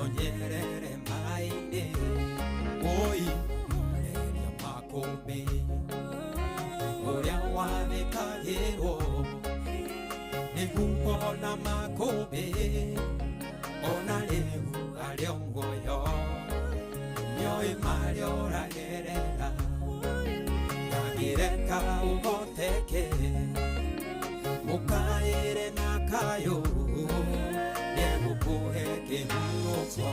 utonyerere maini oi mureria makũmbĩ ũrĩa wathĩkagĩrwo nĩguo ona makũmbĩ ona rĩu arĩ o muoyo nĩoĩ marĩa ũragerera ngagĩreka ũhoteke mũkaĩre na kayũ nĩgũkũhe kĩhurũko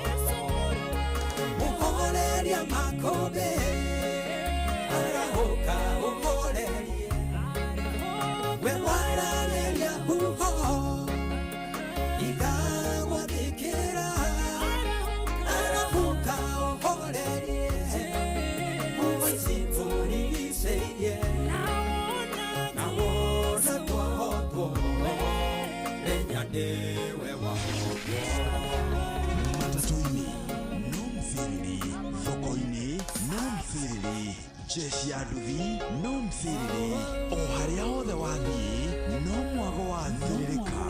mũhoreria makũmbĩ arahũka ũhorerie we warageria huho igagwathĩkĩra arahũka ũhorerie ũicitũrigicĩirie na wona twahotwo Lenya nĩwe wahotwo matatu-inĩ no mthiriri thoko-inĩ no mthiriri jeshi ya nduthi no mthiriri o harĩa hothe wathiĩ no mwago wa thiririka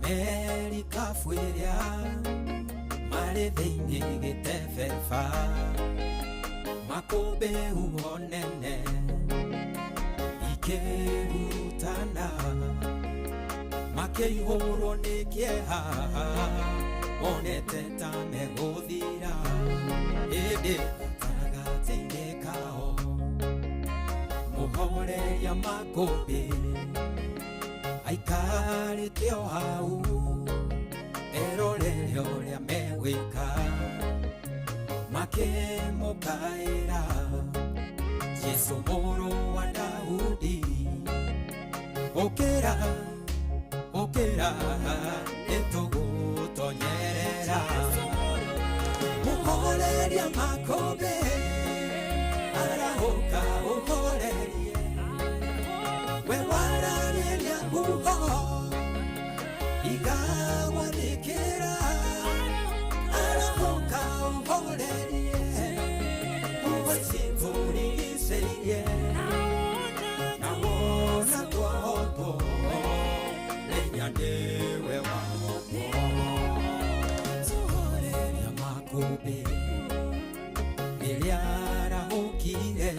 Meri kafuiria mare thĩinĩ gĩtebeba makũmbĩ huonene ikĩhurutana makĩihũrwo nĩ kĩeha monete ta megũthira ĩndĩ gatagatĩ-inĩ kao mũhoreria makũmbĩ aikarĩte o hau erorere ũrĩa megwĩka makĩmũkaĩra Jesũ mũrũ wa Daudi ũkĩra ũkĩra nĩtũgũtonyerera mũhoreria makũmbĩ arahũka ũhorerie we warageria huho igagwathĩkĩra arahũka ũhorerie ũicitũrigicĩirie na wona twahotwo Lenya nĩwe wahotwo mũhoreria makũmbĩ rĩrĩa arahũkire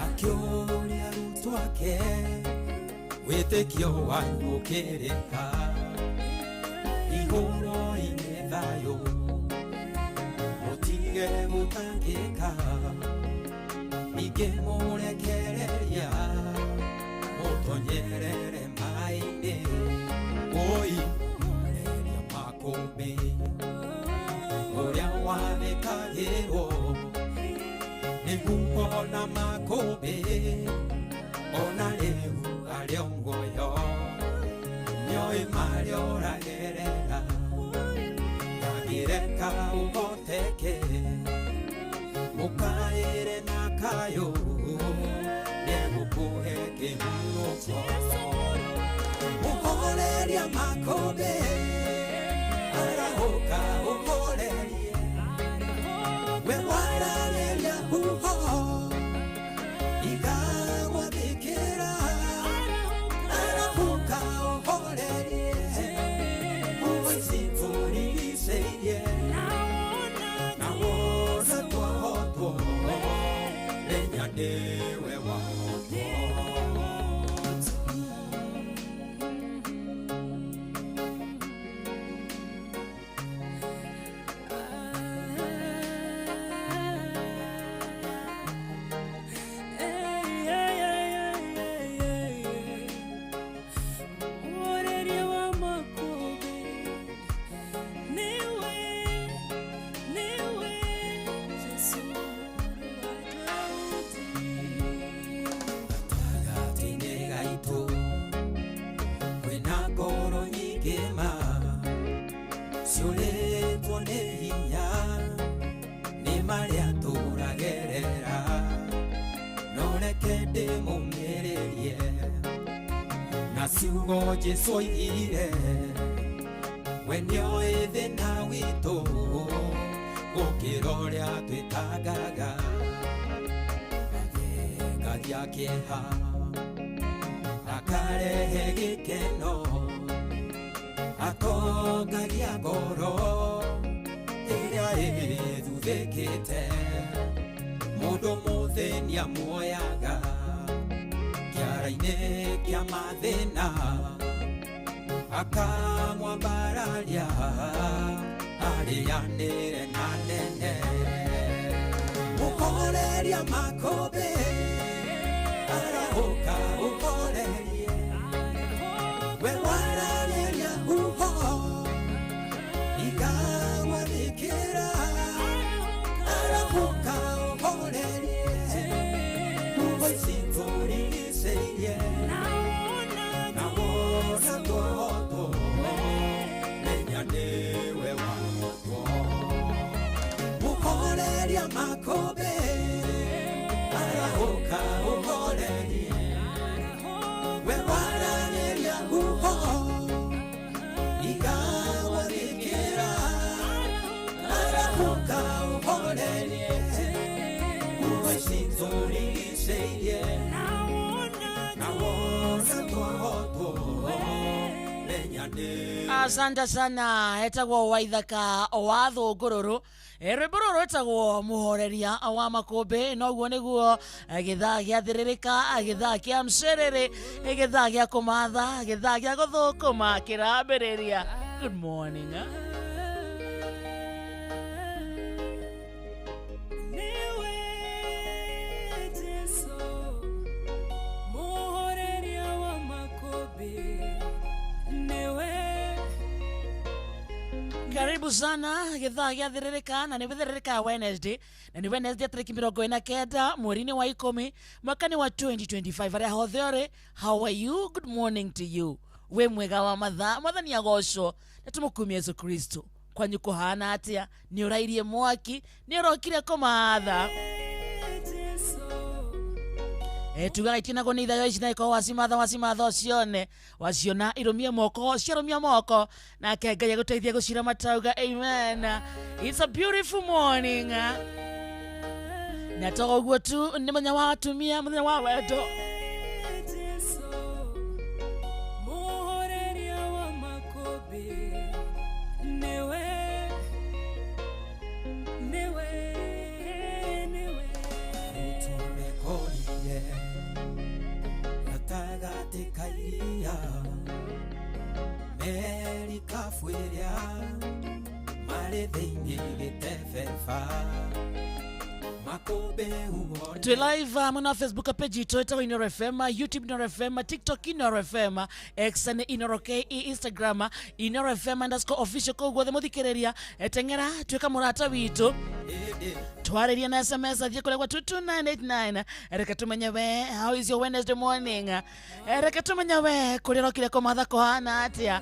akĩũria arutwo ake wĩtĩkio wanyu ũkĩrĩka ihũro-inĩ thayũ mũtige gũtangĩka ningĩ mũrekereria mũtonyerere maĩ-inĩ oi mureria makũmbĩ ũrĩa wathĩkagĩrwo nĩguo ona makũmbĩ ona rĩu arĩ o muoyo nĩoĩ marĩa ũragerera ngagĩreka ũhoteke mũkaĩre na kayũ nĩgũkũhe kĩhurũko mũhoreria makũmbĩ arahũka ũhorerie we warageria huho igagwathĩkĩra arahũka ũhorerie ũicitũrigicĩirie na wona twahotwo Lenya nĩwe wahotwo na ciugo Jesu oigire we nĩoĩ thĩna witũ gũkĩra ũrĩa twĩtangaga agengagia kĩeha akarehe gĩkeno akongagia ngoro ĩrĩa ĩthuthĩkĩte mũndũ mũthĩni amuoyaga kĩara-inĩ kĩa mathĩna akamwambararia arĩanĩre na nene mũhoreria makũmbĩ arahũka ũhorerie we warareria huho ikagwathĩkĩra arahũka ũhorerie huho ici tũrigicĩirie na wona twohotwo menya nĩwe wahotwo mũhoreria makũmbĩ arahũka ũhorerie we warareria huho ikagwathĩkĩra arahũka ũhorerie huho ici tũrigicĩirie na wona twohotwo menya nĩwe. Asante sana. Etagwo Waithaka wa Thũngũrũrũ. Rwĩmbo rũrũ rwĩtagwo mũhoreria wa makũmbĩ, noguo nĩguo gĩthaa gĩathĩrĩrĩka, gĩthaa kĩa mcerere, gĩthaa gĩa kũmatha, gĩthaa gĩa gũthũkũma kĩrambĩrĩria. Good morning. Karibu sana githaa gĩathĩrĩrĩka na nĩ gĩthĩrĩrĩka Wednesday na nĩ Wednesday tarĩki 29 mweri-inĩ wa 10 mwaka-inĩ wa 2025 arĩa hothe ũrĩ. How are you? Good morning to you. We mwega wa mathaa mwathani agocwo na tũmũkumia Yesu Kristo. Kwanyu kũhana atĩa? Nĩ ũrairie mwaki? Nĩ ũrokire kũmatha? Tugaga itinagwo nĩ ithayo ici na iko wacimatha ũcione waciona irũmie moko ciarũmia moko nake Ngai agũteithia gũcira matauga amen. It's a beautiful morning. Na togo ũguo tu nĩ mũthenya wa atumia, mũthenya wa wendo. Meri kafuiria mare thĩinĩ gĩtebeba makũmbĩ huho. Twi live muna Facebook page itu ĩtagwo Inoro FM, YouTube Inoro FM, TikTok Inoro FM, X nĩ Inoro KE, Instagram Inoro FM_official. Koguo the mũthikĩrĩria teng'era tuĩka mũrata witũ twarĩria na SMS athiĩ kũrĩa kwa 22989. Reke tũmenye we, how is your Wednesday morning? Reke tũmenye we kũrĩa ũrokire kũmatha kũhana atĩa.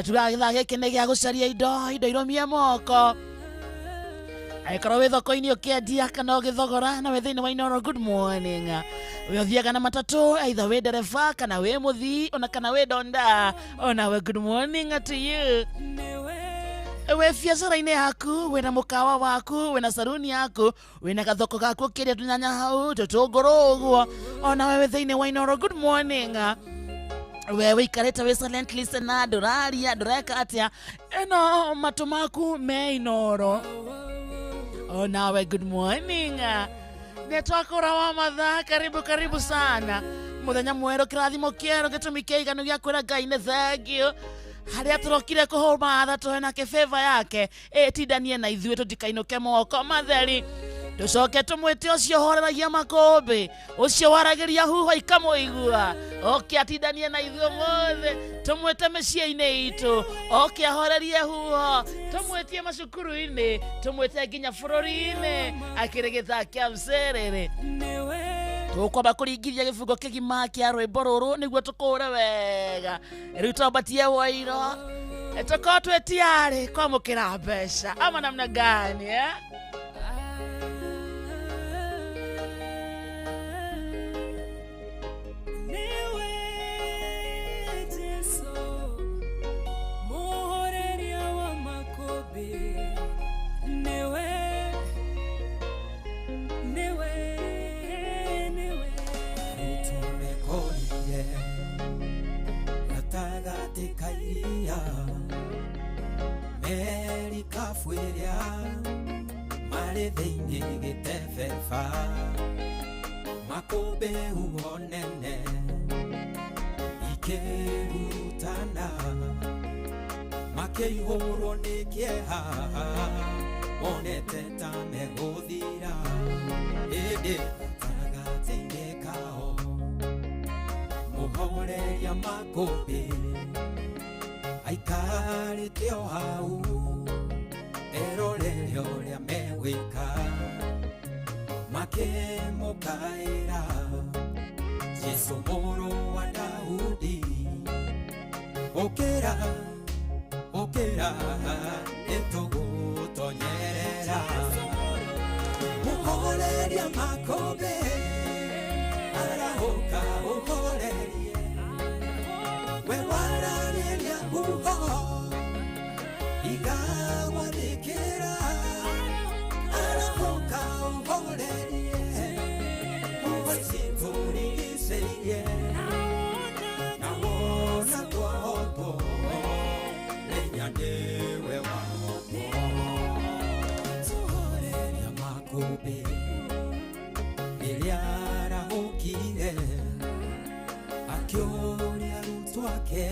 Tugaga gĩthaa gĩkĩ nĩ gĩa gũcaria indo irũmie moko. Aikara wĩ thoko-inĩ ũkĩendia kana ũgĩthogora na wĩ thĩinĩ wa Inoro. Good morning. We ũthiaga na matatũ, either wĩ ndereba kana wĩ mũthii ona kana wĩ donda, ona we good morning to you. We biacara-inĩ yaku, wĩna mũkawa waku, wĩna saruni yaku, wĩna gathoko gaku ũkĩrĩa tũnyanya hau tũtũngũrũ ũguo, ona we thĩinĩ wa Inoro. Good morning. We wĩikarĩte wĩ silent listener, ndũraria ndũreka atĩa, ĩno matũ maku me Inoro. Oh, nawe good morning. Netwakora wa mathaa, karibu sana. Mũthenya mwerũ, kĩrathimo kĩerũ, gĩtũmi kĩiganu gĩa kwĩra Ngai nĩ thank you. Harĩa tũrokire kũhũmatha tũhe nake favor yake ĩtindanie na ithuĩ tũtikainũke moko matheri. Tũcoke tũmwĩte ũcio horeragia makũmbĩ, ũcio waragĩria huho ikamũigua, oke atindanie na ithuĩ mothe. Tũmwĩte mĩciĩ-inĩ itũ, oke ahorerie huho. Tũmwĩtie macukuru-inĩ, tũmwĩte nginya bũrũri-inĩ, akĩrĩ gĩthaa kĩa mcerere. Tũkwamba kũringithia gĩbungo kĩgima kĩa rwĩmbo rũrũ nĩguo tũkũre wega. Rĩu twambatie Wairo, tũkorwo twĩ tiarĩ kwamũkĩra mbeca ama namna gani ikabu ĩrĩa marĩ thĩinĩ gĩtebeba makũmbĩ huho nene ikĩhurutana makĩihũrwo nĩ kĩeha monete ta megũthira ĩndĩ gatagatĩ-inĩ kao mũhoreria makũmbĩ aikarĩte o hau erorere ũrĩa megwĩka makĩmũkaĩra Jesũ mũrũ wa Daudi ũkĩra ũkĩra nĩtũgũtonyerera mũhoreria makũmbĩ arahũka ũhorerie we wararĩria huho igagwathĩkĩra arahũka ũhorerie huho citũrigicĩirie na wona twahotwo nĩnya nĩwe wahotwo tũhoreria makũmbĩ rĩrĩa arahũkire akĩũria arutwo ake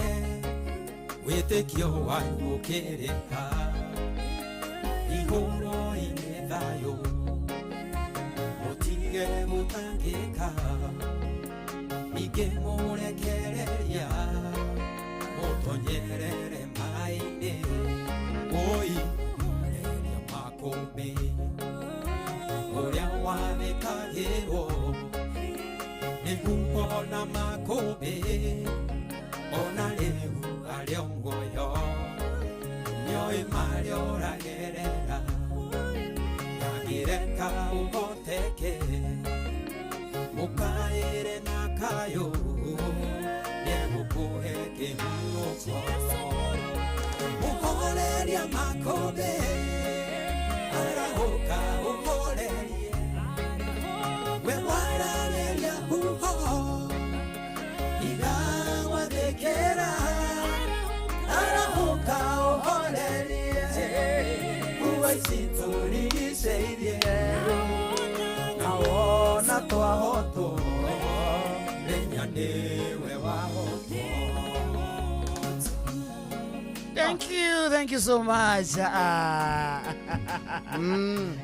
wĩtĩkio wanyu ũkĩrĩka ihũro-inĩ thayũ mũtige gũtangĩka ningĩ mũrekereria mũtonyerere maĩ-inĩ oi mũhoreria makũmbĩ ũrĩa wathĩkagĩrwo nĩguo ona makũmbĩ ona rĩu arĩa muoyo nĩoĩ marĩa ũragerera ndangĩreka ũhoteke mũkaĩre na kayũ nĩegũkũhe kĩhurũko mũhoreria makũmbĩ arahũka ũhorerie we wararĩria huho igagwathĩkĩra arahũka ũhorerie huho citũrigicĩirie na wona twahotwo nĩnya nĩwe wahotwo. Thank you so much.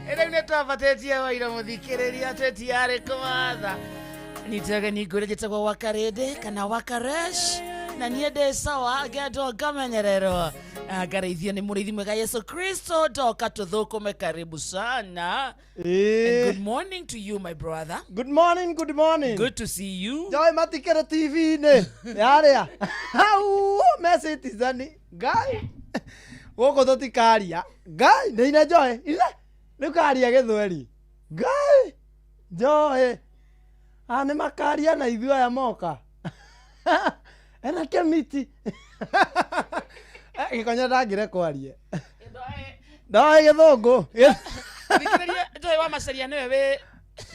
Ere ne twabatetie waira muthikiriria twetiare kumatha nitege ningure jitagwo Wakarede kana Wakaresh na niende sawa gado gamenyerero ngaraithio ni murithi mwega Yesu Kristo doka tuthukume karibu sana. Good morning to you my brother. Good morning. Good to see you. Joy matikere TV ne yaria au message zani guy woko totikaria guy nina Joy ile nukaria githweri guy Joy ane makaria na ithuĩ aya moka ena kemiti gĩkonya ndangĩre kwarie ndoĩ gĩthũngũ thikĩrĩria Joy wa Macharia nĩwe wĩ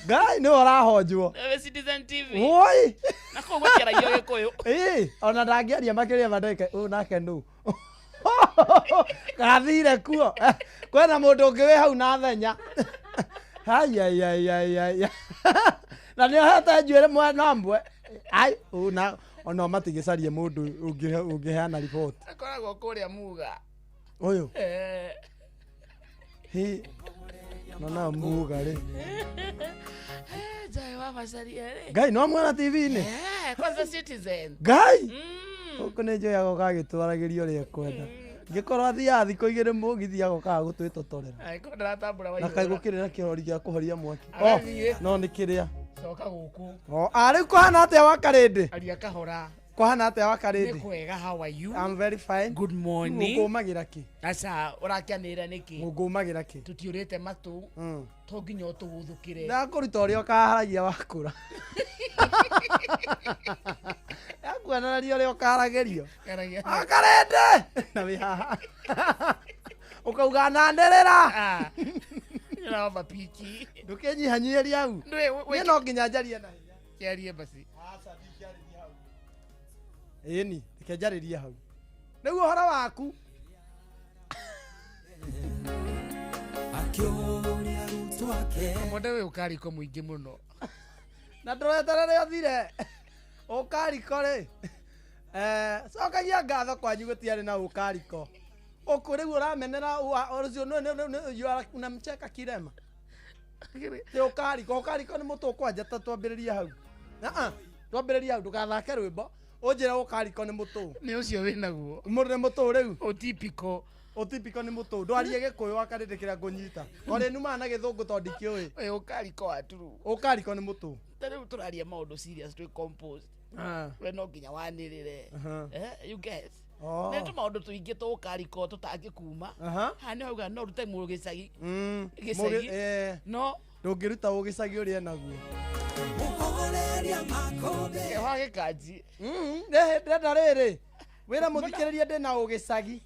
Ngai nĩwe ũrahonjwo wĩ Citizen TV woi na kũu gũkĩaragia Gĩkũyũ ona ndangĩaria makĩria mandĩke ũũ nake nũ gathire kuo kwĩna mũndũ ũngĩ wĩ hau na thenya ai na nĩohete njuĩrĩ mwena ũmwe ai ũna ona matigĩcarie mũndũ ũngĩheana riboti akoragwo kũrĩa muga ũyũ nona muga rĩ Joy wa Macharia rĩ Ngai no mwana TV-inĩ kwanza Citizen Ngai ũkũ nĩ Joy agoka agĩtwaragĩria ũrĩa kwenda ngĩkorwo athiaga thikũ igĩrĩ mũgithi agokaga gũtwĩtotorera na kaĩ gũkĩrĩ na kĩrori gĩa kũhoria mwaki no nĩ kĩrĩa coka gũkũ rĩu kũhana atĩa Wakarĩndĩ aria kahora kũhana atĩa Wakarĩndĩ nĩ kwega how are you I'm very fine good morning ngũmagĩra kĩ aca ũrakianĩra nĩkĩ ngũmagĩra kĩ tũtiũrĩte matũ to nginya ũtũgũthũkĩre ndakũruta ũrĩa ũkaharagia wakũra yakuonereria ũrĩa ũkaragĩrio Wakarĩndĩ na wĩ haha ukauga nanderera nĩraomba piki ndũkĩnyihanyihĩria hau niĩ no nginya njarie na hinya kĩarie basi aca ndingĩarĩria hau ĩni reke njarĩrie hau nĩguo ũhoro waku akĩũria arutwo ake Mwende we ũkariko mũingĩ mũno na ndũreterere ũthire ũkariko rĩ cokagia ngatho kwanyu gũtiarĩ na ũkariko ũkũ rĩu ũramenera ũcio unamcheka Kirema ti ũkariko nĩ mũtũ kwanja ta twambĩrĩria hau twambĩrĩria hau ndũgathake rwĩmbo ũnjĩra ũkariko nĩ mũtũ nĩ ũcio wĩnaguo mũndũ nĩ mũtũ rĩu ũtipiko nĩ mũtũ ndwarie gĩkũyũ akarĩndĩkĩra ngũnyita ore numa na gĩthũngũ tondũ ndikĩũĩ ũkariko aturu ũkariko nĩ mũtũ tarĩu tũraria maũndũ serious twĩ compost we no nginya wanĩrĩre you guys nĩ tũ maũndũ tũingĩ tũkariko tũtangĩkuma ha nĩ hauga no rute mũrũ gĩcagi no ndũngĩruta ũgĩcagi ũrĩa naguo mũhoreria makũmbĩ wa gĩkanji ndenda rĩrĩ wĩra mũthikĩrĩria ndĩna ũgĩcagi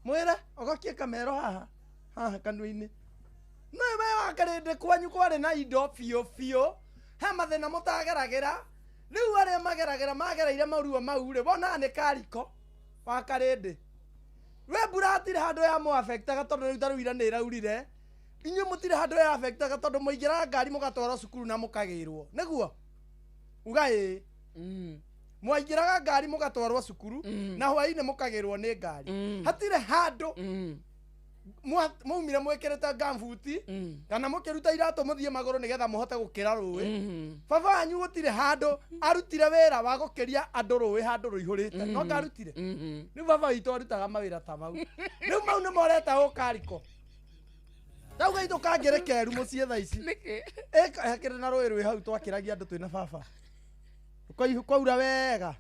mwĩra ũgokie kamero haha kanua-inĩ no we wakarĩndĩ kwanyu kwarĩ na indo biũ he mathĩna mũtageragĩra rĩu arĩa magereire maruo mau rĩ wona nĩ kariko wakarĩndĩ we mbura hatirĩ handũ ya mũafektaga tondũ rĩu tarĩu ira nĩ ĩraurire inyuĩ mũtirĩ handũ ya afektaga tondũ mũingĩraga ngari mũgatwarwo cukuru na mũkagĩrwo nĩguo uga ĩ mwaingĩraga ngari mũgatwarwo cukuru na hwaĩ-inĩ mũkagĩrwo nĩ ngari hatirĩ handũ maumire mwĩkĩrĩte gambuti kana mũkĩruta iratũ mũthiĩ magũrũ nĩgetha mũhote gũkĩra rũĩ baba wanyu gũtirĩ handũ arutire wĩra wa gũkĩria andũ rũĩ handũ rũihũrĩte no ngarutire rĩu baba witũ arutaga mawĩra ta mau rĩu mau nĩ morete ũkariko tauga itũ kangĩrekeru mũciĩ tha ici hakĩrĩ na rũĩ rwĩ hau twakĩragia andũ twĩna baba kwaura wega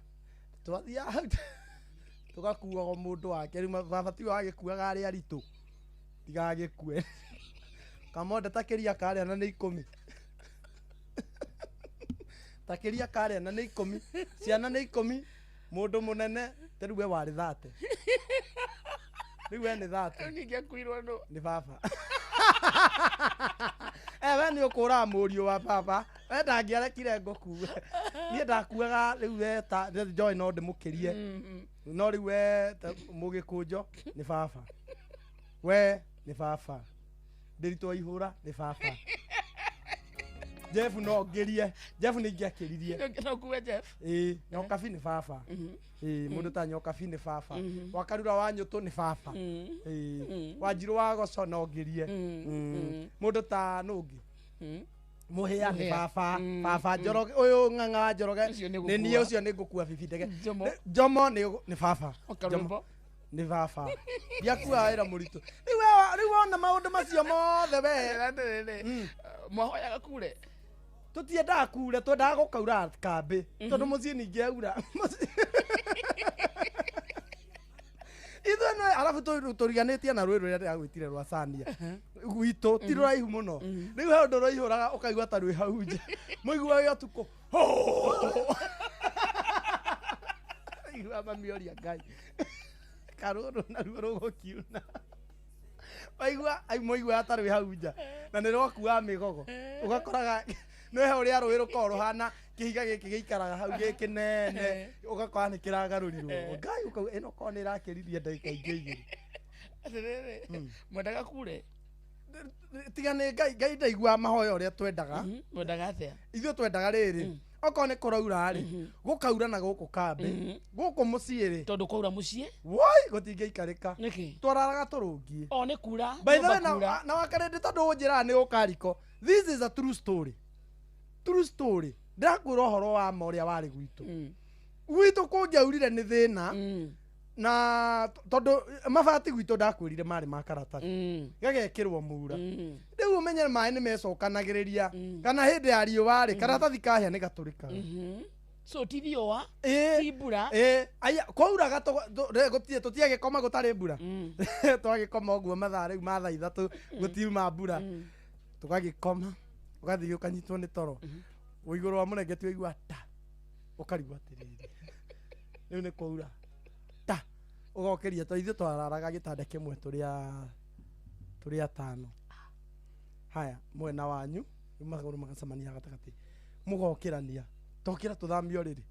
twathiaga hau tũgakuaga mũndũ wake rĩu baba tiwe wagĩkuaga arĩa aritũ tigagĩkue kamonde takĩria karĩa na nĩ 10 takĩria karĩa na nĩ 10 ciana nĩ 10 mũndũ mũnene rĩu we warĩ 30 rĩu we nĩ 30 ningĩakuirwo no nĩ baba we nĩ ũkũraga mũriũ wa baba we ndangĩarekire ngũkue niĩ ndakuaga rĩu we ta njoĩ no ndĩmũkĩrie no rĩu we mũgĩkũnjo nĩ baba we nĩ baba ndĩritũ ihũra nĩ baba Jeff no ngĩrie Jeff nĩ ingĩakĩririe no kuwe Jeff nyokabi nĩ baba mũndũ ta nyokabi nĩ baba wakarura wa nyũtũ nĩ baba wanjirũ wa goco no ngĩrie mũndũ ta nũngĩ mũhĩa nĩ baba njoroge ũyũ ng'ang'a wa njoroge nĩ niĩ ũcio nĩ ngũkua bibi ndege Jomo nĩ baba nĩ baba ndiakua wĩra mũritũ rĩu wona maũndũ macio mothe we mwahoyaga kure tũtiendaga kure twendaga gũkaura kambĩ tondũ mũciĩ ningĩ aura ithuĩ arabu tũriganĩtie na rũĩ rũrĩa ndĩragwĩtire rwa Sania gwitũ ti rũraihu mũno rĩu he ũndũ rũihũraga ũkaigua ta rwĩ hau nja mũiguaga ũtukũ igua mamĩoria Ngai karũrũ naruo rũgũkiuna mũigua atarĩ hau nja na nĩ rwakua mĩgogo ũgakoraga nĩ he ũrĩa rũĩ rũkoragwo rũhana kĩhiga gĩkĩ gĩikaraga hau gĩkĩnene ũgakora nĩ kĩragarũrirwo Ngai ũkauga ĩno korwo nĩ ĩrakĩririe ndagĩka ingĩ 2 mwendaga kure tiga nĩ Ngai ndaigua mahoya ũrĩa twendaga mwendaga atĩa ithuĩ twendaga rĩrĩ okorwo nĩ kũraura rĩ gũkaura na gũkũ kambĩ gũkũ mũciĩ rĩ tondũ kwaura mũciĩ woi gũtingĩikarĩka nĩkĩ twararaga tũrũngiĩ nĩ kura by the way na wakarĩndĩ tondũ ũnjĩraga nĩ ũkariko this is a true story ndakwĩra ũhoro wa ma ũrĩa warĩ gwitũ kũngĩaurire nĩ thĩna na tondũ mabati gwitũ ndakwĩrire marĩ ma karatathi gagekĩrwo mura rĩu ũmenye maĩ nĩ mecokanagĩrĩria kana hĩndĩ ya riũa rĩ karatathi kahĩa nĩ gatũrĩkaga so ti riũa ti mbura kwauraga tũtiagĩkoma gũtarĩ mbura twagĩkoma ũguo mathaa rĩu ma thaa 3 gũtiuma mbura tũgagĩkoma ũgathiĩ ũkanyitwo nĩ toro igũrũ wa mũrengeti waigua ta ũkarigwo atĩrĩrĩ rĩu nĩ kwaura ta ũgokeria to ithuĩ twararaga gĩtanda kĩmwe tũrĩ 5 haya mwena wanyu magũrũ magacemania gatagatĩ mũgokĩrania tokĩra tũthamio rĩrĩ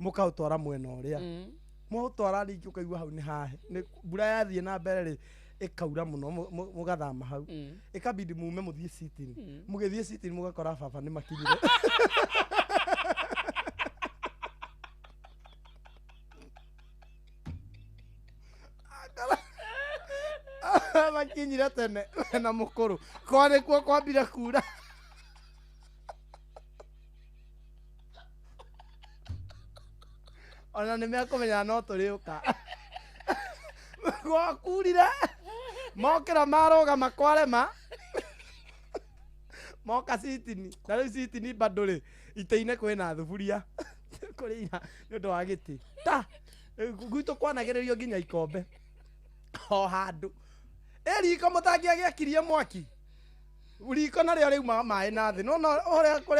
mũkaũtwara mwena ũrĩa mũtwara rĩngĩ ũkaigua hau nĩ hahe mbura yathiĩ na mbere rĩ ikaura muno mugathama hau ikabidi mume muthie sitini mugithie sitini mugakora baba ni makinyire makinyire tene na mukuru kwani kwa kwambira kura ona nä mä kåmenya no tå rä å ka gwakurire mokä ra maroga makwarema moka citini na rä u citini bandå rä itä-inä kwä na thuburia kå rä ina nä å ndå wa gä tä ta gwitå kwanagä rä rio nginya ikombe o handå ä riko må tangä agä akirie mwaki riko narä o rä umaga maä na thä nona å rä a kå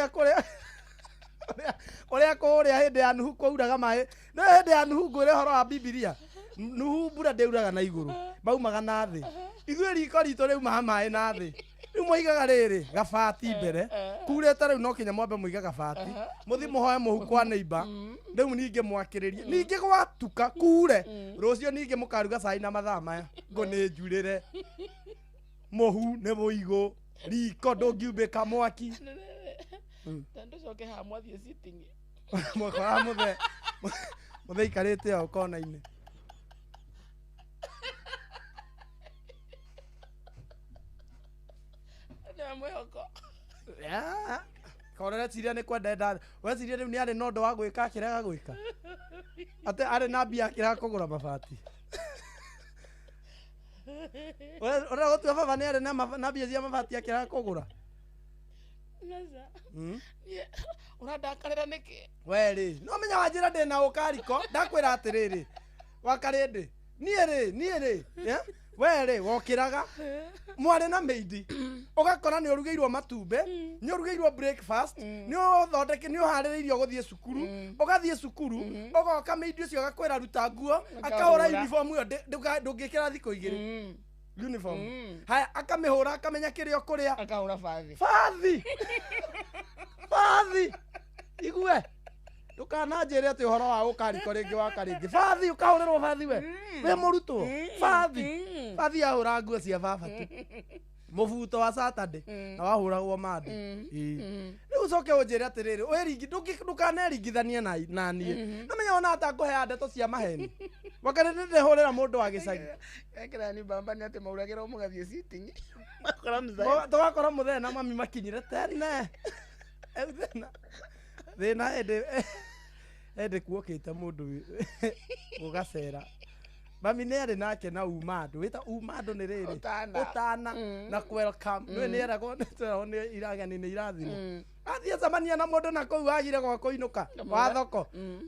rä a hä ndä ya nuhu kwauraga maä no hä ndä ya nuhu ngwä re horo wa bibilia nuhu mbura ndäuraga na igå rå maumaga na thä ithuä riko ritå rä umaga maä na thä rä u moigaga rä rä gabati mbere kurä te rä u no kinya mwambe må iga gabati må thiä må hoe må hu kwa neiba rä u ningä mwakä rä rie ningä gwatuka kure rå cio ningä må karuga cai na mathaa maya ngå nä njurä re må hu nä må igå riko ndå ngiumbä ka mwaki tandå coke haha mwathiä sitting mwakora må the ikarä te ao kona-inä nä mwihoko korere ciria nä kwendenda weciria rä u nä arä na å ndå wa gwä ka akä rega gwä ka atä arä na mbia akä rega kå gå ra mabati å rega gå tua baba nä arä na mbia cia mabati akä rega kå gå ra å nä kä werä no menya wanjä ra ndä na å kariko ndakwä ra atä rä rä wakarä ndä niä rä werä wokä raga mwarä na meidi å gakora nä å rugä irwo matumbä nä å rugä irwo nä å thondeke nä å harä rä irio gå thiä cukuru å gathiä cukuru å goka meidi å cio agakwä ra ruta nguo akahå ra uniform ä yo ndå ngä kä ra thikå igä rä uniform haya akamä hå ra akamenya kä rä o kå rä a akahå ra bathi igue ndå kananjä re atä å horo wa gå kariko rä ngä waka rä ngä bathi å kahå rä rwo bathi we wä må rutwo bathi ahå ra nguo cia baba tu må buto wa Saturday na wahå ragwo mandä rä u coke å njä re atä rä rä ndå kaneringithanie na niä na menya ona atangå hea ndeto cia maheni wakarä nä ndä hå rä ra må ndå wa gä cagi ekärani bamba nä atä mauragä ra må gathiä sitting tå gakora må thenya na mami makinyire tene thä na endä kuokä te må ndå gå gacera mami nä arä nake na uma andå wä ta uma andå nä rä rä å tana na nä nä eragwo nä irageni nä irathimå athiä acemania na må ndå na kå u agire gwa kå inå ka wa thoko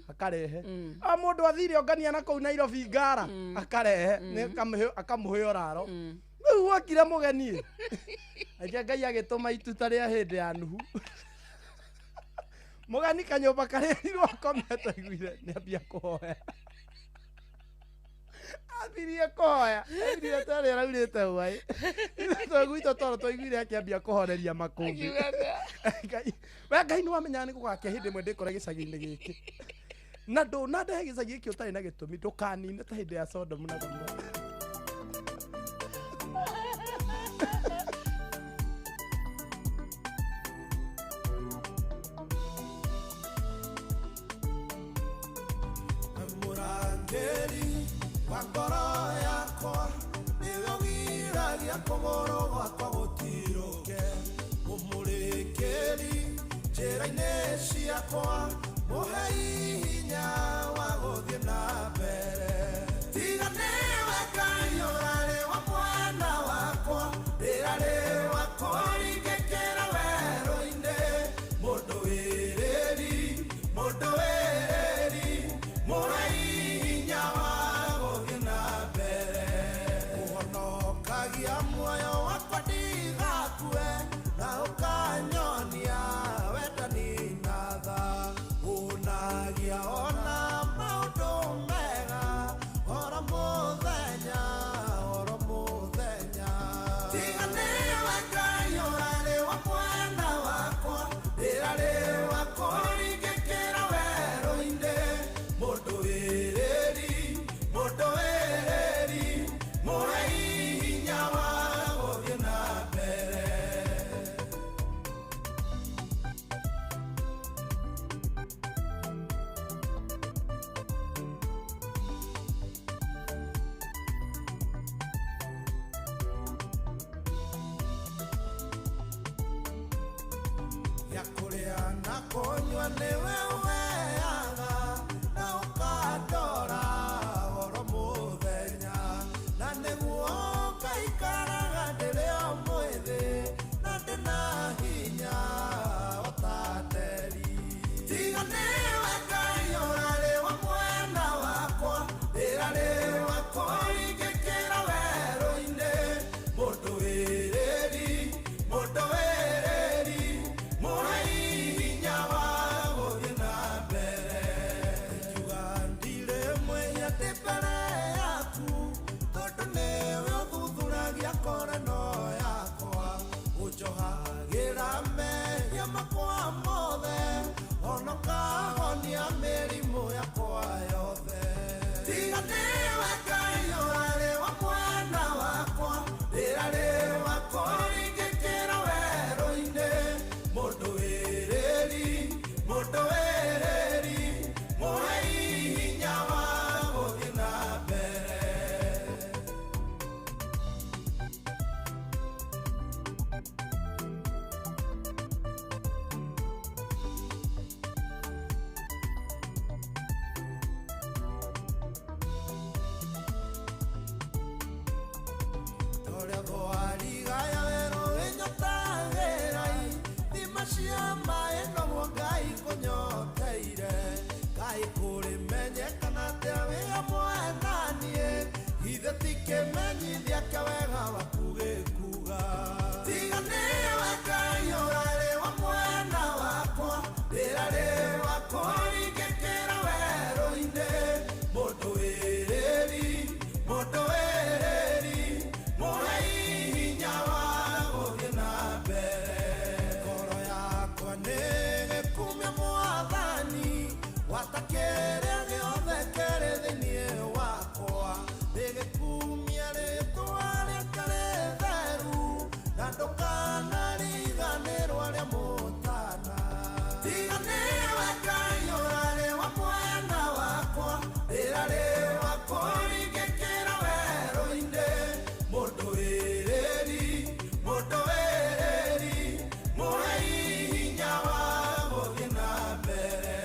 akarehe må ndå athire ongania na kå u Nairobi ngara akarehe akamå hä oraro rä u wokire må geni ake Ngai agä tå ma ituta rä a hä ndä ya nuhu må geni kanyå mba karä rirwo komete iguire nä ambia kå hoya athirie kå hoya athire tarä araurä te hwaä gwitå toro twaiguire akäambia kå horeria makå we Ngai nä wamenyaga nä gå gakä hä ndä ĩmwe ndä kore gä cagi-inä gä kä na ndå na ndehe gä cagi gä kä å tarä na gä tå mi ndå kanine ta hä ndä ya Sodomu na Gomora ngoro yakwa nĩwe wiragia kũgũrũ gwakwa gũtirũke mũmũrĩkĩri njĩra-inĩ ciakwa mũhe hinya wa gũthiĩ na mbere tiga nĩwe Ngai ũrarĩ wa mwana wakwa rĩrarĩ wakwa ringĩkĩra werũ-inĩ mũndũ wĩrĩri mũhe hinya wa muoyo wakwa ndigakue na ũkanyonia wendani na tha ũnagia ona maũndũ mega oro mũthenya tiga nĩwe Ngai ũrarĩ wa mwana wakwa rĩrarĩ wakwa ringĩkĩra werũ-inĩ mũndũ wĩrĩri mũhe hinya na kũnyua nĩwe ũheaga na ũkandora oro mũthenya na nĩguo ngaikaraga ndĩrĩ o mwĩthĩ na ndĩna hinya o ta nderi tiga nĩwe Ngai ũrarĩ wa mwena wakwa ndĩrarĩ wakwa ingĩkĩra werũ-inĩ mũndũ wĩrĩri mũhe hinya wa gũthiĩ na mbere ngiuga ndirĩ mwĩhĩte mbere yaku tondũ nĩwe ũthuthuragia koreno yakwa ũnjohagĩra mehia makwa mothe ona ũkahonia mĩrimũ yakwa yothe tiga nĩwe Ngai ũrarĩ wa mwena wakwa ndĩrarĩ wakwa ingĩkĩra werũ-inĩ mũndũ wĩrĩri mũhe hinya wa gũthiĩ na mbere Torĩa thwarigaya werũ-inĩ nyotagĩrai thima cia maĩ noguo Ngai kũnyoteire Ngai kũrĩmenyekana atĩa wĩ hamwe na niĩ ithe ti kĩmenyithia kĩa wega waku gĩkuga tiga nĩwe Ngai ũrarĩ wa mwena wakwa ndĩrarĩ wakwa ingĩkĩra werũ-inĩ mũndũ wĩrĩri mũhe hinya wa gũthiĩ na mbere ngoro yakwa nĩ gĩkumia Mwathani watakĩrĩa gĩothe kĩrĩ thĩinĩ wakwa ndĩgĩkumia rĩtwa rĩake rĩtheru na ndũkanariganĩrwo rĩa mũtana tiga nĩwe Ngai ũrarĩ wa mwena wakwa ndĩrarĩ wakwa ingĩkĩra werũ-inĩ mũndũ wĩrĩri mũhe hinya wa gũthiĩ na mbere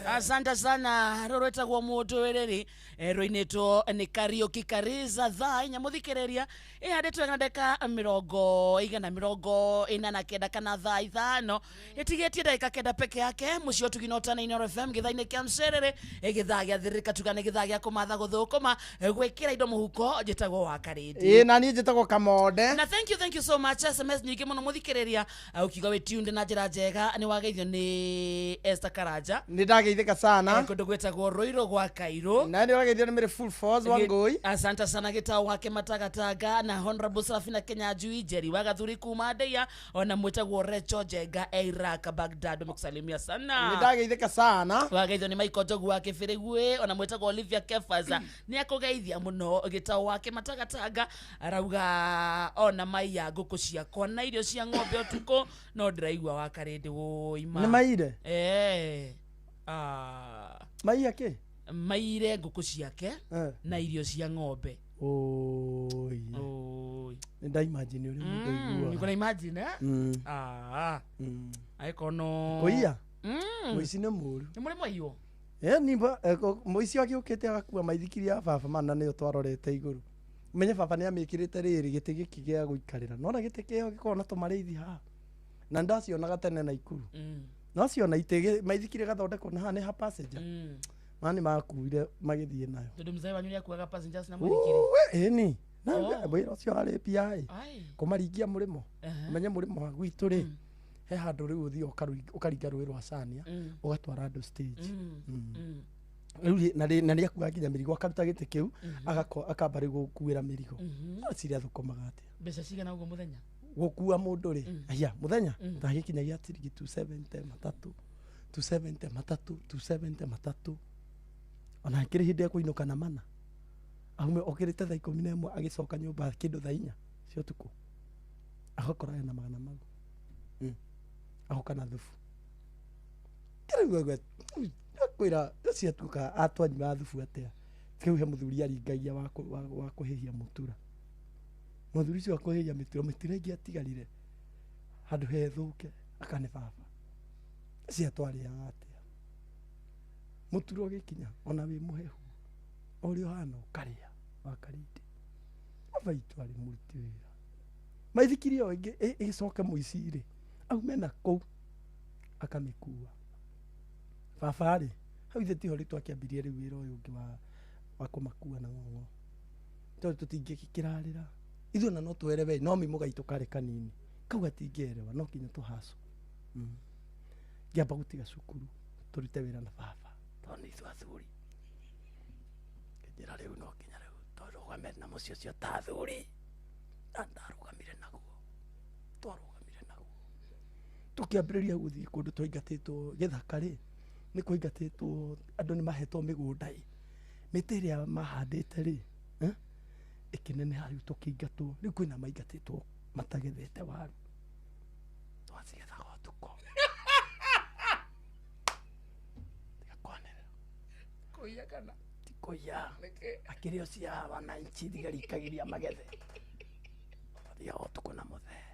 asante sana rorwetagwo mũndũ wĩrĩrĩ rũinĩtwo nĩ Kariuki Kariza thaa inya mũthikĩrĩria ĩhandĩtwo na ndeka 149 kana thaa ithano ĩtigĩtie ndagĩka kenda peke yake mũciĩ ũtuginota na Inooro FM gĩthaa-inĩ kĩa Mcerere gĩthaa gĩa thirĩka tugane gĩthaa gĩa kũmatha gũthũkũma gwĩkĩra indo mũhuko njĩtagwo wa Karĩndĩ na niĩ njĩtagwo Kamonde na thank you so much SMS nyingĩ mũno mũthikĩrĩria ũkiuga wĩ tuned na njĩra njega nĩ wageithio nĩ Esther Karanja nĩ ndageithĩka sana kũndũ gwĩtagwo Rũirũ gwa Kairũ na nĩ wageithio nĩ mĩrĩ full force Wangũi asante sana gĩtao wake Matagatanga na Honorable Serafina Kenya Njui Njeri wa Gathuri kuma Ndeia ona mwĩtagwo Recho Njenga Iraq Baghdad mũkusalimia sana nĩ ndageithĩka sana wageithio nĩ Michael Njogu wa Kĩbĩrĩguĩ ona mwĩtagwo Olivia Kefaza nĩ akũgeithia mũno gĩtao wake Matagatanga arauga ona maiya ngũkũ ciakwa na irio cia ng'ombe ũtukũ no ndĩraigua wa Karĩndĩ wũima nĩ maire maiya kĩ maire ngũkũ ciake na irio cia ng'ombe oi nĩ ndaimagine ũrĩa mũndũ nĩkona imagine aĩkono kũiya mũici nĩ mũru nĩ mũrĩ mwaiywo mũici agĩũkĩte agakua maithikiri ya baba mana nĩyo twarorete igũrũ menye baba nĩ amĩkĩrĩte rĩrĩ gĩtĩ gĩkĩ gĩa gũikarĩra no na gĩtĩ kĩo gĩkorwo na tũmarĩithi haha na ndacionaga tene na Ikuru no ciona itĩ maithikiri gathondekwo na haha nĩ ha passenger mani makuire magĩthiĩ nayo tondũ mzee wanyu nĩ akuaga passengers na mũthikiri ĩni na wĩra ũcio harĩ PI kũmaringia mũrĩmo menye mũrĩmo wa gwitũ rĩ he handũ rĩu ũthiĩ ũkaringa rũĩ rwa Cania ũgatwara andũ stage na nĩ akuaga nginya mĩrigo akaruta gĩtĩ kĩu akamba rĩu gũkuĩra mĩrigo ciria thũkũmaga atĩa mbeca cigana ũguo mũthenya gũkua mũndũ rĩ aya mũthenya ndagĩkinyagia ciringi 270 matatũ ona kĩrĩ hĩndĩ ekũinũka na mana aume okĩrĩte thaa 11 agĩcoka nyũmba kĩndũ thaa 4 cia ũtukũ agakora na magana mau agoka na thubu kĩrĩu kwĩra ciatuka atwanyima thubu atĩa kĩu he mũthuri aringagia wa kũhĩhia mũtura mũthuri ũcio akũhĩhia mũtura ĩngĩ atigarire handũ hethũke akane baba cia twarĩaga atĩa mũturo gĩkinya ona wĩ mũhehu ũrĩ ohana ũkarĩa wakarĩte baba itũ arĩ mũruti wĩra maithikiri ĩyo ĩngĩ ĩgĩcoke mũici-rĩ aume na kũu akamĩkua baba-rĩ hau ithe tiho twakiambirie rĩu wĩra ũyũ ũngĩ wa kũmakua na ng'ong'o tondũ tũtingĩkĩrarĩra ithuĩ ona no twere we no mimo gaitũ karĩ kanini kau gatingĩerewa no kinya tũhaco ngĩamba gũtiga cukuru tũrute wĩra na baba tondũ nĩ ithuĩ athuri ngĩnjĩra rĩu no kinya rĩu tũrũgame na mũciĩ ũcio ta athuri na ndarũgamire naguo twarũgamire naguo tũkĩambĩrĩria gũthiĩ kũndũ twaingatĩtwo gĩthaka-rĩ nĩ kũingatĩtwo andũ nĩ mahetwo mĩgũnda-ĩ mĩtĩ ĩrĩa mahandĩte-rĩ ĩkĩneneha rĩu tũkĩingatwo rĩu kwĩna maingatĩtwo matagethete waru twacigethaga ũtukũ kũiya kana ti kũiya akĩrĩ o cia wananchi thigari ikagĩria magethe thiaga ũtukũ na mũthee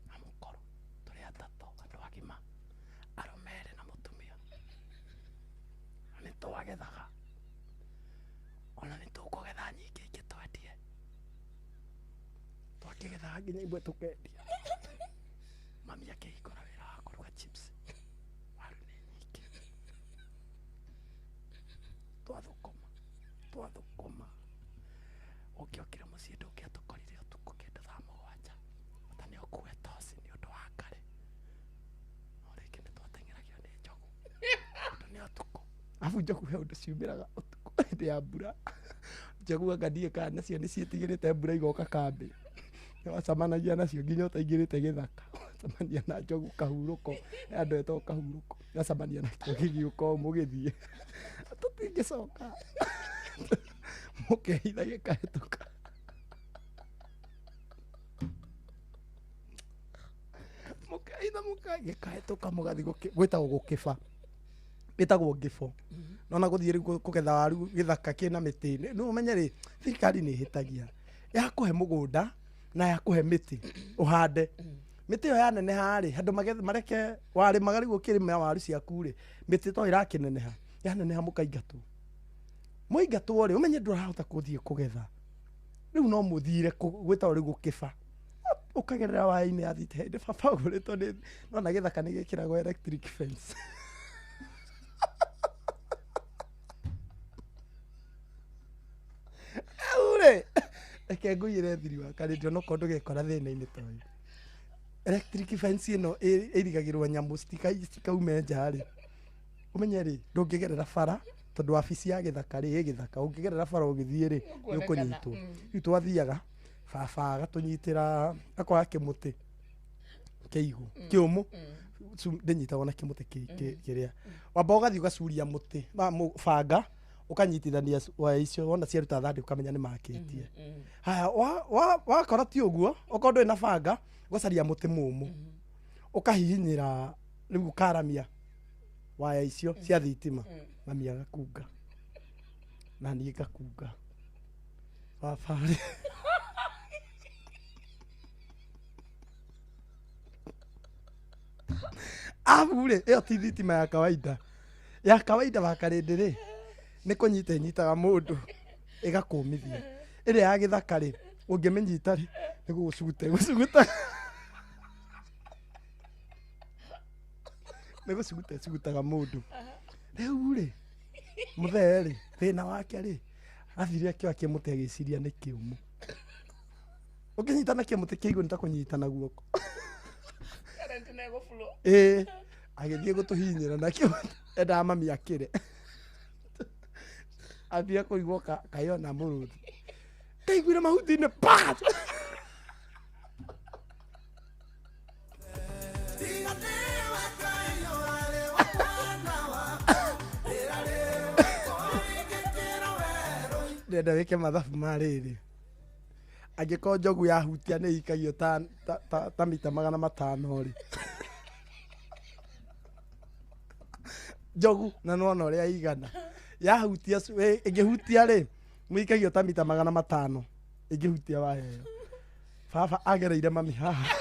na mũkoro tũrĩ atatũ andũ agima arũme erĩ na mũtumia na nĩ twagethaga ona nĩ tũkũgetha nyingĩ ingĩ twendie twakĩgethaga nginya imwe tũkendia mami akĩhingũra wĩra wa kũruga chips waru nĩ nyingĩ twathũkũma ũkĩokire mũciĩ ndũngĩatũkorire ũtukũ kĩndũ thaa mũgwanja ota nĩ ũkuue toci nĩ ũndũ wa ngare no rĩngĩ nĩ twateng'eragio nĩ njogu ũndũ nĩ ũtukũ abu njogu he ũndũ ciumĩraga ũtukũ hĩndĩ ya mbura njogu anganiĩ kana nacio nĩ ciĩtigĩrĩte mbura igoka kambĩ wacamanagia nacio nginya ũtaingĩrĩte gĩthaka wacamania na njogu kahurũko andũ etwo kahurũko wacamania nakĩo gĩgĩũka o mũgĩthiĩ tũtingĩcoka mũkehitha gĩkahĩtũka mũkehitha gĩkahĩtũka mũgathi gwĩtagwo gũkĩba gĩtagwo ngĩbo nona gũthiĩ rĩu kũgetha waru gĩthaka kĩna mĩtĩ nĩ ũmenye rĩ thirikari nĩ ĩhĩtagia yakũhe mũgũnda na yakũhe mĩtĩ ũhande mĩtĩ ĩyo yaneneha-rĩ handũ mareke warĩmaga rĩu ũkĩrĩma waru ciaku-rĩ mĩtĩ to ĩrakĩneneha yaneneha mũkaingatwo mũingatwo-rĩ ũmenye ndũrahota gũthiĩ kũgetha rĩu no mũthire gwĩtagwo rĩu gũkĩba ũkagerera waya-inĩ ya thite hĩndĩ baba ũgũrĩtwo nĩ nona gĩthaka nĩ gĩkĩragwo electric fence rĩ reke ngũiyĩre thiri wa karĩndio no korwo ndũgekora thĩna-inĩ ta ũyũ electric fence ĩno ĩrigagĩrwo nyamũ citikaume nja-rĩ ũmenye rĩ ndũngĩgerera bara tondũ wabici ya gĩthaka rĩ gĩthaka ũngĩgerera bara ũgĩthiĩ-rĩ nĩ ũkũnyitwo rĩu twathiaga baba agatũnyitĩra akoya kĩmũtĩ kĩigũ kĩũmũ ndĩnyitagwo na kĩmũtĩ kĩrĩa wamba ũgathiĩ ũgacuria mũtĩ banga ũkanyitithania waya icio wona ciaruta thandĩ ũkamenya nĩ makĩtie haya wakora ti ũguo okorwo ndũrĩ na banga ũgacaria mũtĩ mũmũ ũkahihinyĩra rĩu ũkaramia waya icio cia thitima mami agakunga na niĩ ngakunga babarĩ abu-rĩ ĩyo ti thitima ya kawaida bakarĩndĩ-rĩ nĩ kũnyita ĩnyitaga mũndũ ĩgakũmithia ĩrĩa ya gĩthaka-rĩ ũngĩmĩnyita-rĩ nĩ gũgũcuguta nĩ gũcuguta ĩcugutaga mũndũ rĩu-rĩ mũthee-rĩ thĩna wake-rĩ athire akĩoya kĩmũtĩ agĩciria nĩ kĩũmũ ũngĩnyita na kĩmũtĩ kĩigũ nĩ ta kũnyita na guoko agĩthiĩ gũtũhinyĩra nakĩo endaga mami akĩre athire kũigwo kayona mũrũthi kaiguire mahuti-inĩ pa ndenda wĩke mathabu ma rĩrĩ angĩkorwo njogu yahutia nĩ ikagio ta mita 500-rĩ njogu na nona ũrĩa igana yahutia ĩngĩhutia-rĩ mũikagio ta mita 500 ĩngĩhutia waya ĩyo baba agereire mami haha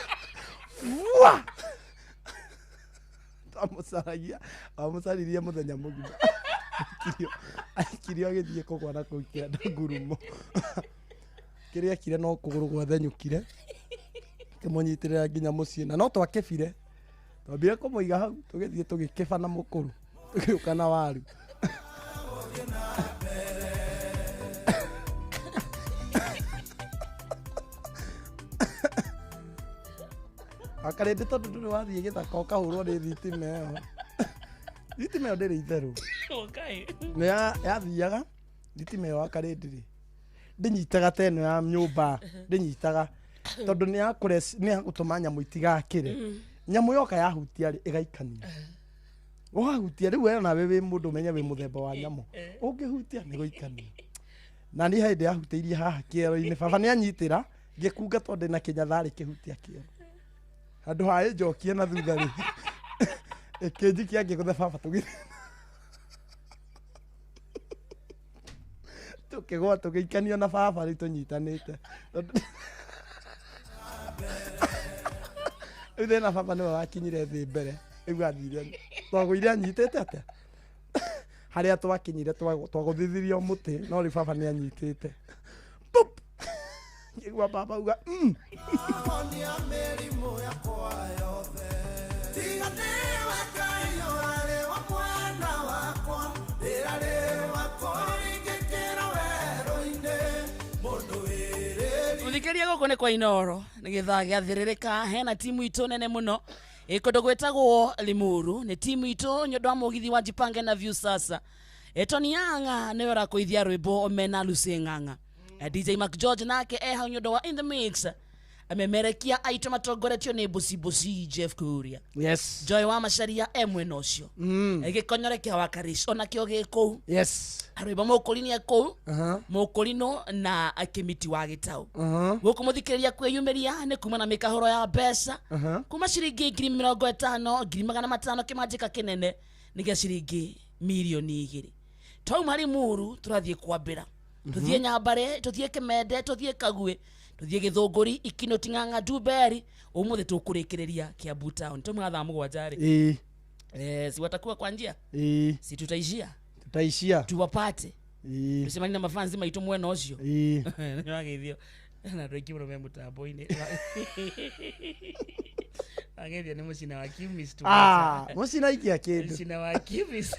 amusaririe muthenya mugima aikirio agithie kugwa na kuikira ngurumo kiria kire no kuguru gwothe nyukire kimunyitirira nginya mucii na no twakebire twambire kumuiga hau tugithie tugikeba na mukuru tugiuka na waru akarende tondu nduri wathie githaka ukahurwo ni thitima ĩyo thitima ĩyo ndĩrĩ itherũ nĩ yathiaga thitima ĩyo akarĩndĩ ndĩnyitaga ta ĩno ya nyũmba ndĩnyitaga tondu nĩ ya gũtũma nyamũ itigakĩre nyamũ yoka yahutia ĩgaikania wahutia rĩu we nawe wĩ mũndũ ũmenye wĩ mũthemba wa nyamũ ũngĩhutia nĩ gũikania na niĩ hĩndĩ yahutĩirie haha kĩero-inĩ baba nĩ anyitĩra ngĩkunga tondũ ndĩna kĩnyatharĩ kĩhutia kĩero handũ ha ĩnjokie na thutha rĩ ĩkĩnjikia ngĩgũthe baba tũkĩgwa tũgĩikanio na baba rĩu tũnyitanĩte rĩu thĩna baba nĩwe wakinyire thĩ mbere rĩu athire twagũire anyitĩte atĩa harĩa twakinyire twagũthithirie mũtĩ no rĩu baba nĩ anyitĩte ngĩgua baba uga Muthikeria goko ne kwa Inoro ni githaa giathiririka hena timu itu nene muno ikondo gwetagwo Limuru ni timu itu nyondo wa mugithi wa Jipange na View sasa Tony Yanga ne ora kuithia rwimbo mena Lusenganga DJ Mac George nake eha nyondo wa In The Mix amemerekia aitoma togoretio ni Busi Jeff Kuria yes Joy wa Macharia emwe nocio egikonyorekia wa Karish ona kio gikou yes arwimbo mukuri ekou mukurino na akimiti wa Gitau guku muthikiriria kwiyumiria ni kuma na mikahoro ya mbeca kuma ciringi 50,000 500,000 kimanjika kinene nigia ciringi milioni 2 twauma Limuru turathie kwambira tuthie Nyambare tuthie Kimende tuthie Kagwe tuthie Githunguri Ikino Ting'ang'a Duberi umuthi tukurikireria Kiambu Town tumwatha mugwajari si watakuwa kwa njia si tutaishia tuwapate tusemani na mafanzi maitu mwena ucio ni wageithio na ndwikimro me mutambo-ini ageithio ni mucina wa Kimis tu mucina ikia kindu mucina wa Kimis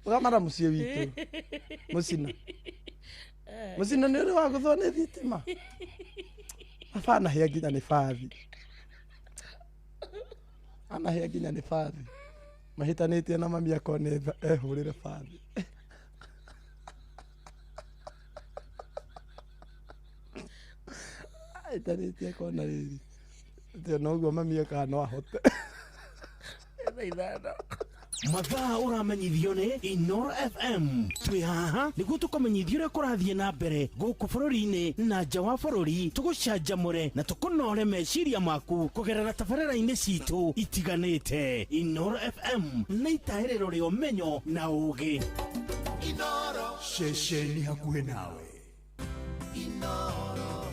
ugamara mucie witu mucina ni uri wa guthone thitima afana hia nginya ni fathi ana hia nginya ni fathi mahitanitie na mami akone ehurire fathi ahitanitie kona riri ndio noguo mami akano ahote thaithana mathaa uramenyithio ni Inoro FM twi haha niguo tukomenyithio uria kurathie na mbere guku bururi-ini na nja wa bururi tugucanjamure na tukunore meciria maku kugerera tabarĩra-inĩ citu itiganĩte Inoro FM na itaĩrĩro rĩa ũmenyo na ũũgĩ Inoro ceceni hakuhĩ nawe Inoro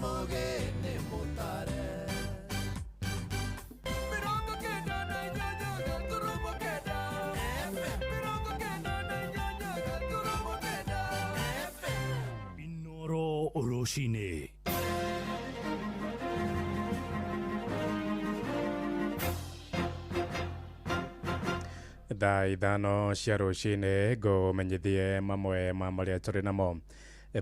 Mogene Mutare Inoro Oroshine thaa ithano cia rũcinĩ ngũmenyithie mamwe ma marĩa tũrĩ namo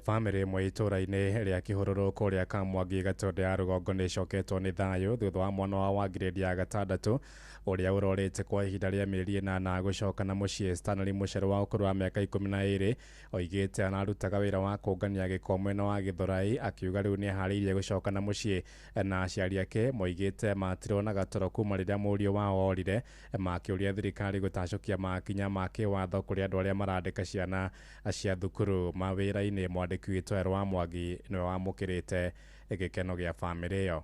family imwe itũra-inĩ rĩa Kĩhũrũrũ kũrĩa Kamwangi Gatundu ya rũgongo nĩ ĩcoketwo nĩ thayũ thutha wa mwana wa grade ya 6 ũrĩa ũrorete kwa ihinda rĩa mĩeri 8 gũcoka na mũciĩ. Stanley Mũcere wa ũkũrũ wa mĩaka 12 oigĩte anarutaga wĩra wa kũngania gĩko mwena wa Gĩthũrai, akiuga rĩu nĩ aharĩirie gũcoka na mũciĩ, na aciari ake moigĩte matironaga toro kuma rĩrĩa mũriũ wao orire, makĩũria thirikari gũtacũkia makinya ma kĩwatho kũrĩ andũ arĩa marandĩka ciana cia thukuru mawĩra-inĩ. Mwandĩki witũ Erwa wa Mwangi nĩwe wamũkĩrĩte gĩkeno gĩa famĩlĩ ĩyo.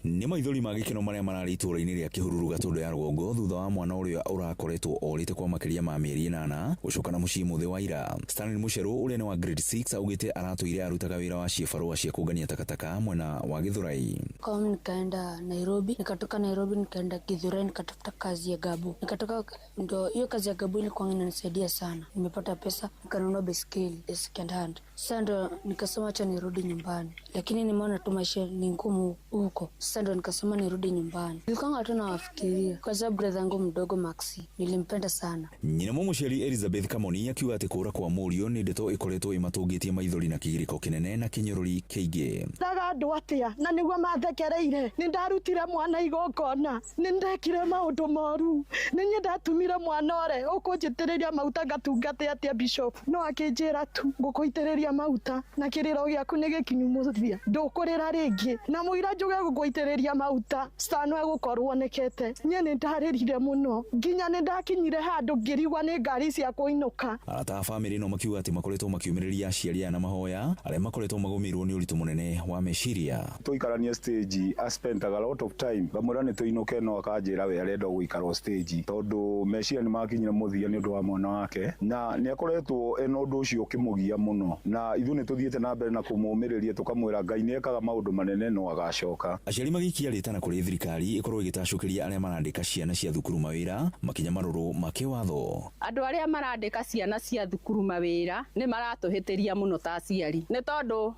Nĩ maithori ma gĩkeno marĩa mararĩ itũũra-inĩ rĩa Kĩhururu Gatũndũ ya Rũgongo thutha wa mwana ũrĩa ũrakoretwo orĩte kwa makĩria ma mĩeri 8 gũcoka mũciĩ mũthĩ wa ira. Stanley Mucheru ũrĩa nĩ wa grade 6 augĩte aratũire arutaga wĩra wa ciĩbarũa cia kũngania takataka mwena wa Githurai. Kama nikaenda Nairobi, nikatoka Nairobi nikaenda Githurai nikatafuta kazi ya gabu. Nikatoka ndo hiyo kazi ya gabu ilikuwa inanisaidia sana. Nimepata pesa nikanunua baiskeli ya second hand. Sasa ndo nikasema acha nirudi nyumbani. Lakini nimeona tu maisha ni ngumu huko. Sasa ndo nikasema nirudi nyumbani. Nilikuwa tu nawafikiria kwa sababu brother yangu mdogo Maxi nilimpenda sana. Nyina mũciari Elizabeth Kamoni akiuga atĩ kũra kwa Mũriũ nĩ ndeto ĩkoretwo ĩmatũngĩtie maithori na kĩgirĩko kĩnene na kĩnyũrũri kĩingĩ. Ndaga andũ atĩa na nĩguo mathekereire nĩ ndarutire mwana igongona nĩ ndekire maũndũ moru nĩ ndatumire mwana ore ũkũnjĩtĩrĩria mauta gatungate atĩa bishop no akĩnjĩra tu ngũkũitĩrĩria mauta na kĩrĩro gĩaku nĩ gĩkinyu mũthia ndũkũrĩra rĩngĩ na mũira njuge gũkũitĩrĩria mauta stano egũkorwo nekete nye nĩ ndarĩrire mũno nginya nĩ ndakinyire handũ ngĩrigwa nĩ ngari cia kũinũka. Arata a bamĩrĩ no makiuga atĩ makoretwo makiumĩrĩria aciari aya na mahoya arĩa makoretwo magũmĩirwo nĩ ũritũ mũnene wa meciria. Tũikarania stage I spent a lot of time bamũra nĩ tũinũke no akanjĩra we arenda gũikara stage tondũ meciria nĩ makinyire mũthia nĩ ũndũ wa mwana wake na nĩ akoretwo ena ũndũ ũcio ũkĩmũgia mũno na ithuĩ nĩ tũthiĩte na mbere na kũmũmĩrĩria tũkamwĩra Ngai nĩ ekaga maũndũ manene no agacoka. Aciari magĩikia rĩtana kũrĩ thirikari ĩkorwo ĩgĩtacũkĩria arĩa marandĩka ciana cia thukuru mawĩra makinya marũrũ ma kĩwatho. Andũ arĩa marandĩka ciana cia thukuru mawĩra nĩ maratũhĩtĩria mũno ta aciari nĩ tondũ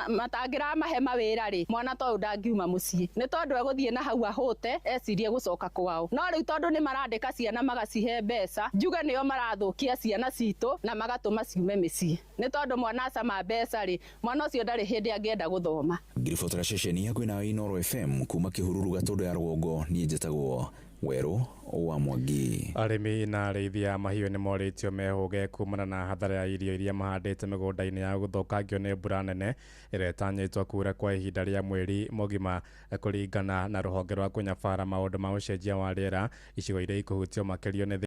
matangĩramahe mawĩra rĩ mwana to ndangiuma mũciĩ nĩ tondũ egũthiĩ na hau ahũte ecirie gũcoka kwao no rĩu tondũ nĩ marandĩka ciana magacihe mbeca njuge nĩo marathũkia ciana citũ na magatũma ciume mĩciĩ nĩ tondũ mwana acama mbeca rĩ mwana ũcio ndarĩ hĩndĩ angĩenda gũthoma. Ngiribotera ceceni hakuhĩ na Inooro FM kuma Kĩhururu Gatũndũ ya Rũgongo niĩ njĩtagwo Werũ wa Mwangi. Arĩmi na arĩithia mahiũ nĩ morĩtio mehũge kumana na hathara ya irio iria mahandĩte mĩgũnda-inĩ ya gũthũkangio nĩ mbura nene ĩrĩa ĩtanyĩtwo kuura kwa ihinda rĩa mweri mũgima kũringana na rũhonge rwa kũnyabara maũndũ ma ũcenjia wa rĩera icigo iria ikũhutio makĩrio nĩ